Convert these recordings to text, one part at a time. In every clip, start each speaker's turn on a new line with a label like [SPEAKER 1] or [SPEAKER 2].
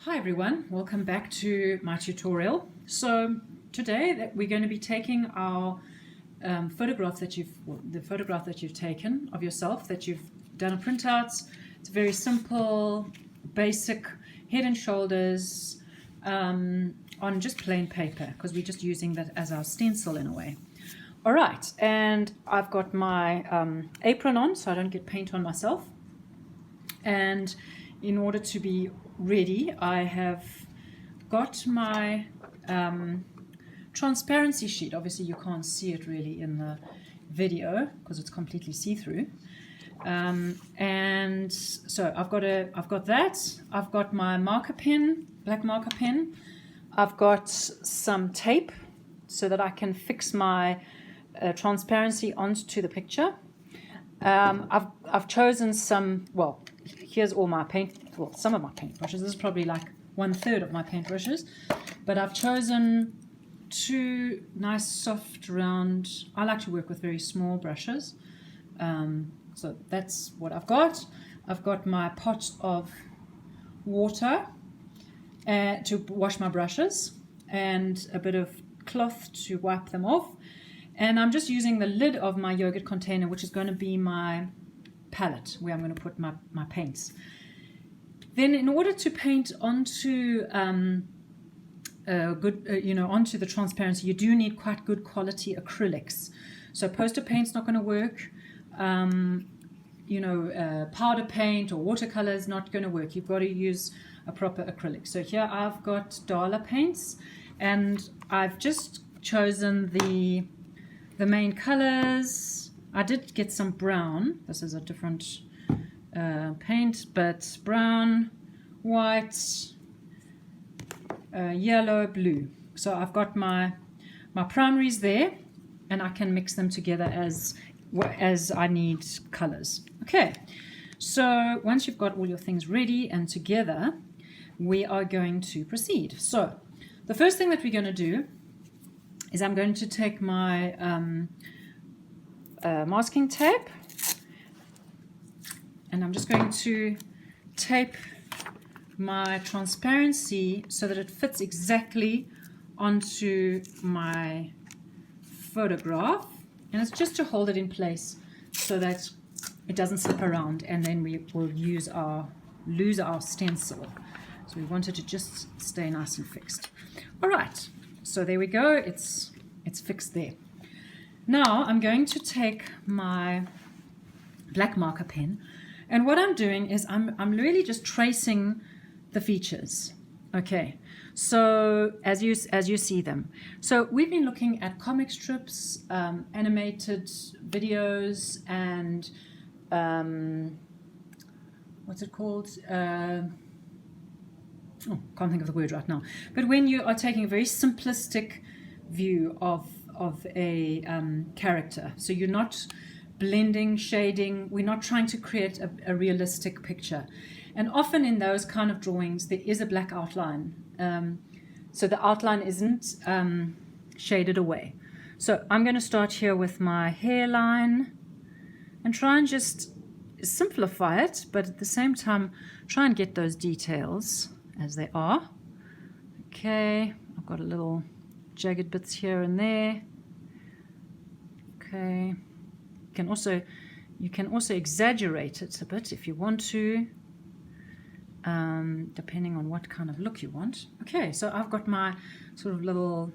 [SPEAKER 1] Hi everyone, welcome back to my tutorial. So today we're going to be taking our the photograph that you've taken of yourself, that you've done a printout. It's very simple, basic head and shoulders on just plain paper, because we're just using that as our stencil in a way. All right, and I've got my apron on so I don't get paint on myself. And in order to be ready, I have got my transparency sheet. Obviously you can't see it really in the video because it's completely see-through. And so I've got that. I've got my marker pen, black marker pen. I've got some tape so that I can fix my transparency onto the picture. I've chosen some, well, here's all my some of my paintbrushes. This is probably like 1/3 of my paintbrushes, but I've chosen two nice soft round, I like to work with very small brushes, so that's what I've got. I've got my pot of water to wash my brushes and a bit of cloth to wipe them off, and I'm just using the lid of my yogurt container, which is going to be my palette where I'm going to put my paints. Then in order to paint onto onto the transparency, you do need quite good quality acrylics. So poster paint's not going to work. Powder paint or watercolor is not going to work. You've got to use a proper acrylic. So here I've got Dala paints, and I've just chosen the main colors. I did get some brown. This is a different paint, but brown, white, yellow, blue. So I've got my primaries there, and I can mix them together as I need colors. Okay, so once you've got all your things ready and together, we are going to proceed. So the first thing that we're going to do is I'm going to take my masking tape, and I'm just going to tape my transparency so that it fits exactly onto my photograph, and it's just to hold it in place so that it doesn't slip around, and then we will lose our stencil. So we want it to just stay nice and fixed. All right, so there we go, it's fixed there. Now I'm going to take my black marker pen, and what I'm doing is I'm really just tracing the features. Okay, so as you see them. So we've been looking at comic strips, animated videos, and what's it called? Can't think of the word right now. But when you are taking a very simplistic view of a character, so you're not blending, shading, we're not trying to create a realistic picture. And often in those kind of drawings there is a black outline, so the outline isn't shaded away. So I'm going to start here with my hairline and try and just simplify it, but at the same time try and get those details as they are. Okay, I've got a little jagged bits here and there. Okay, you can also exaggerate it a bit if you want to, depending on what kind of look you want. Okay, so I've got my sort of little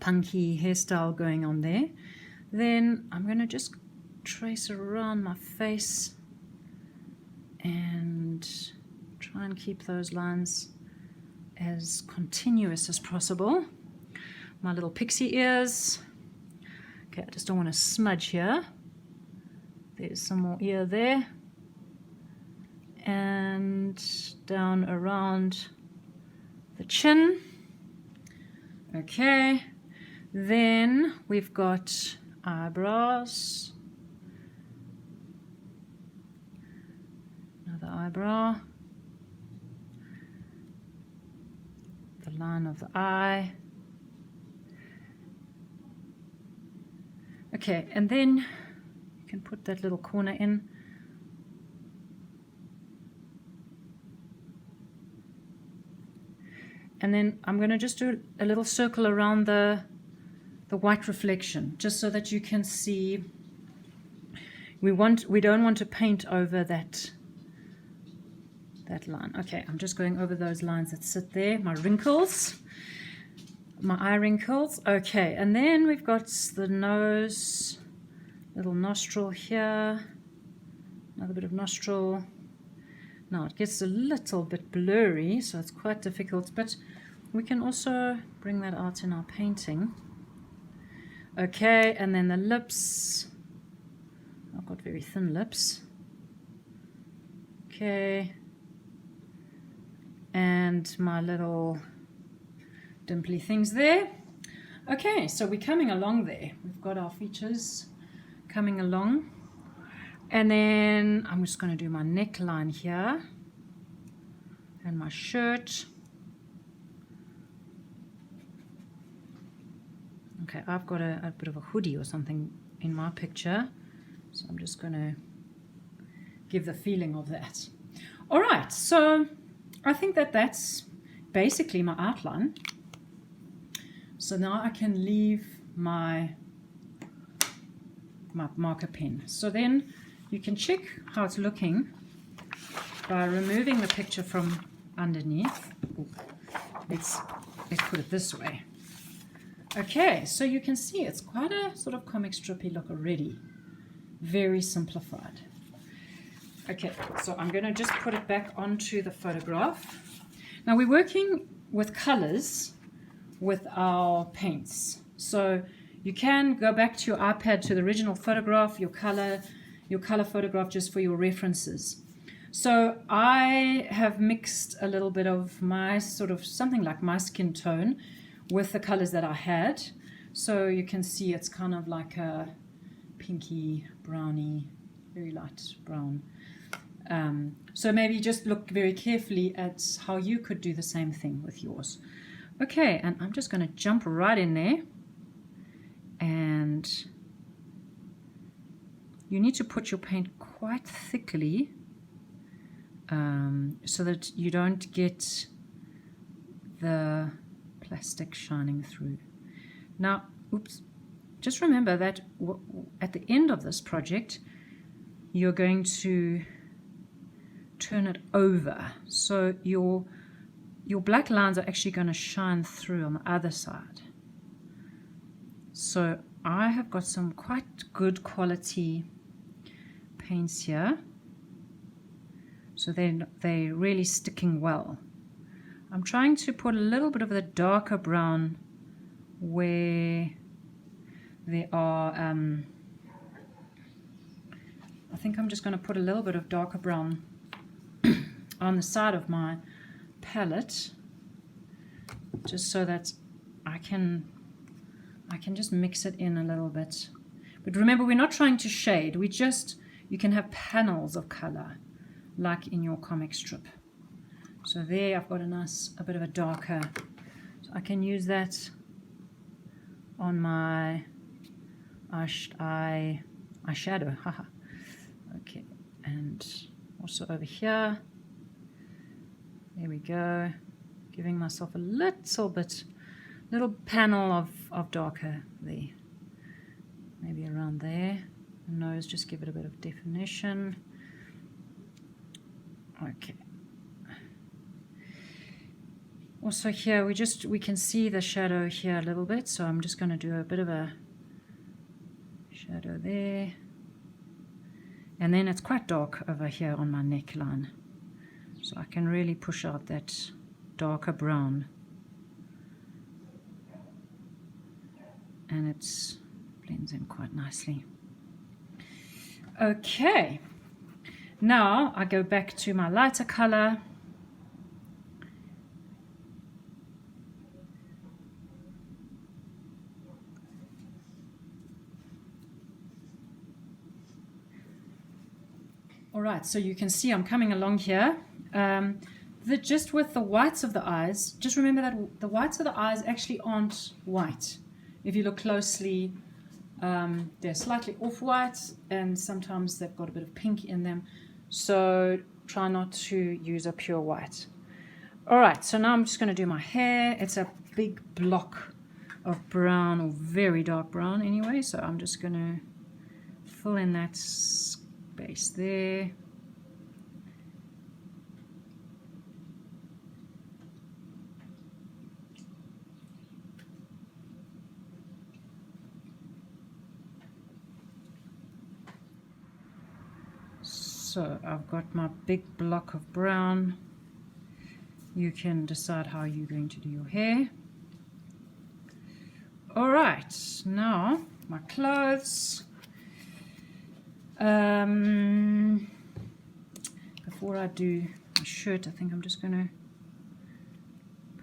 [SPEAKER 1] punky hairstyle going on there. Then I'm going to just trace around my face and try and keep those lines as continuous as possible. My little pixie ears. Okay, I just don't want to smudge here. There's some more ear there. And down around the chin. Okay, then we've got eyebrows. Another eyebrow. The line of the eye. Okay, and then you can put that little corner in. and then I'm going to just do a little circle around the white reflection, just so that you can see. We don't want to paint over that line. Okay, I'm just going over those lines that sit there, my wrinkles, my eye wrinkles. Okay, and then we've got the nose, little nostril here, another bit of nostril. Now it gets a little bit blurry, so it's quite difficult, but we can also bring that out in our painting. Okay, and then the lips. I've got very thin lips. Okay. And my little dimply things there. Okay, so we're coming along there. We've got our features coming along. And then I'm just going to do my neckline here. And my shirt. Okay, I've got a bit of a hoodie or something in my picture. So I'm just going to give the feeling of that. All right, so I think that's basically my outline. So now I can leave my marker pen. So then you can check how it's looking by removing the picture from underneath. Let's put it this way. Okay, so you can see it's quite a sort of comic strippy look already. Very simplified. Okay, so I'm going to just put it back onto the photograph. Now we're working with colors with our paints. So you can go back to your iPad to the original photograph, your color photograph, just for your references. So I have mixed a little bit of my sort of something like my skin tone with the colors that I had. So you can see it's kind of like a pinky, browny, very light brown. So maybe just look very carefully at how you could do the same thing with yours. Okay, and I'm just going to jump right in there. And you need to put your paint quite thickly so that you don't get the plastic shining through. Now, oops, just remember that at the end of this project, you're going to turn it over. So your black lines are actually going to shine through on the other side. So I have got some quite good quality paints here. So they're really sticking well. I'm trying to put a little bit of the darker brown where there are, I think I'm just going to put a little bit of darker brown on the side of my palette, just so that I can just mix it in a little bit. But remember, we're not trying to shade. You can have panels of color, like in your comic strip. So there I've got a bit of a darker, so I can use that on my eyeshadow. Haha. Okay, and also over here. There we go. Giving myself a little panel of darker there. Maybe around there. The nose, just give it a bit of definition. Okay. Also here we can see the shadow here a little bit, so I'm just going to do a bit of a shadow there. And then it's quite dark over here on my neckline. So I can really push out that darker brown. And it blends in quite nicely. Okay. Now I go back to my lighter color. All right, so you can see I'm coming along here. Just with the whites of the eyes, just remember that the whites of the eyes actually aren't white. If you look closely, they're slightly off-white, and sometimes they've got a bit of pink in them. So try not to use a pure white. All right, so now I'm just going to do my hair. It's a big block of brown, or very dark brown anyway, so I'm just going to fill in that space there. So I've got my big block of brown. You can decide how you're going to do your hair. All right, now my clothes. Before I do my shirt, I think I'm just going to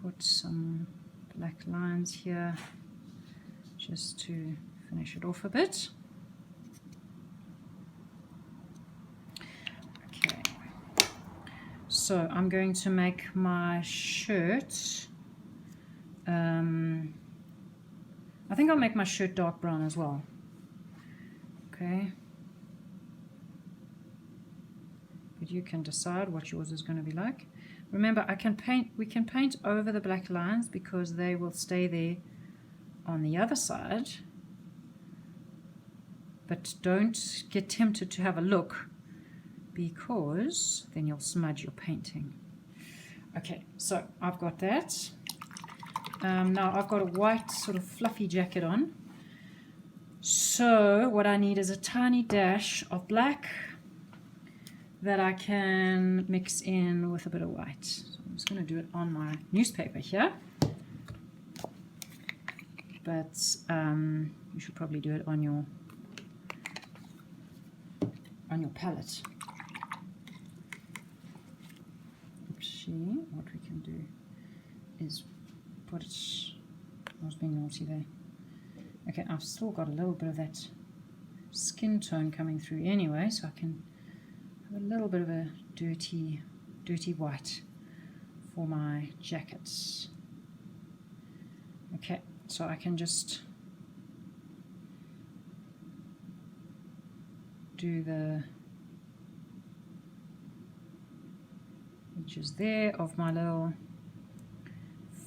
[SPEAKER 1] put some black lines here just to finish it off a bit. Okay, so I'm going to make my shirt, I think I'll make my shirt dark brown as well. Okay, but you can decide what yours is going to be like. Remember, we can paint over the black lines because they will stay there on the other side, but don't get tempted to have a look, because then you'll smudge your painting. Okay, so I've got that. Now I've got a white sort of fluffy jacket on, so what I need is a tiny dash of black that I can mix in with a bit of white. So I'm just going to do it on my newspaper here, but you should probably do it on your palette. Oopsie, what we can do is put it, I was being naughty there. Okay, I've still got a little bit of that skin tone coming through anyway, so I can have a little bit of a dirty white for my jackets. Okay, so I can just do the edges there of my little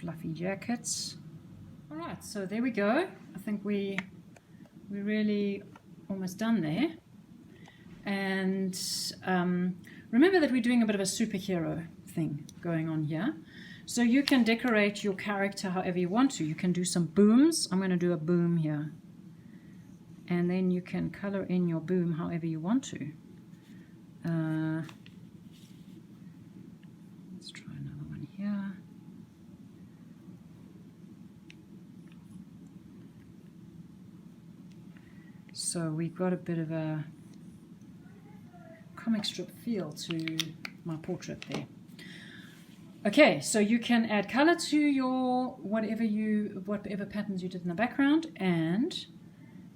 [SPEAKER 1] fluffy jackets. All right, so there we go. I think we're really almost done there. And remember that we're doing a bit of a superhero thing going on here. So you can decorate your character however you want to. You can do some booms. I'm going to do a boom here. And then you can color in your boom however you want to. Let's try another one here. So we've got a bit of a comic strip feel to my portrait there. Okay, so you can add color to your whatever patterns you did in the background, and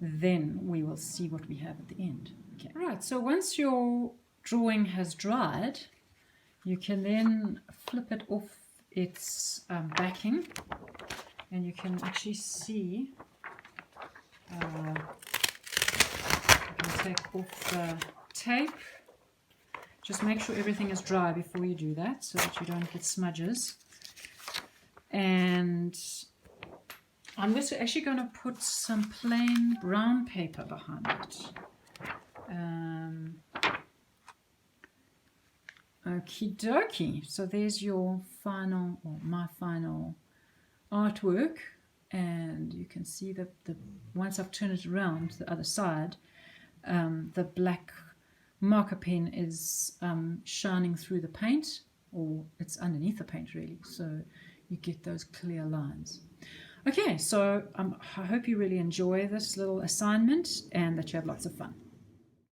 [SPEAKER 1] then we will see what we have at the end. Okay. All right, so once your drawing has dried, you can then flip it off its backing, and you can actually see you can take off the tape. Just make sure everything is dry before you do that, so that you don't get smudges. And I'm just actually going to put some plain brown paper behind it. Okie dokie. So there's your final, or my final artwork, and you can see that once I've turned it around to the other side, the black marker pen is shining through the paint, or it's underneath the paint really, so you get those clear lines. Okay, so I hope you really enjoy this little assignment and that you have lots of fun.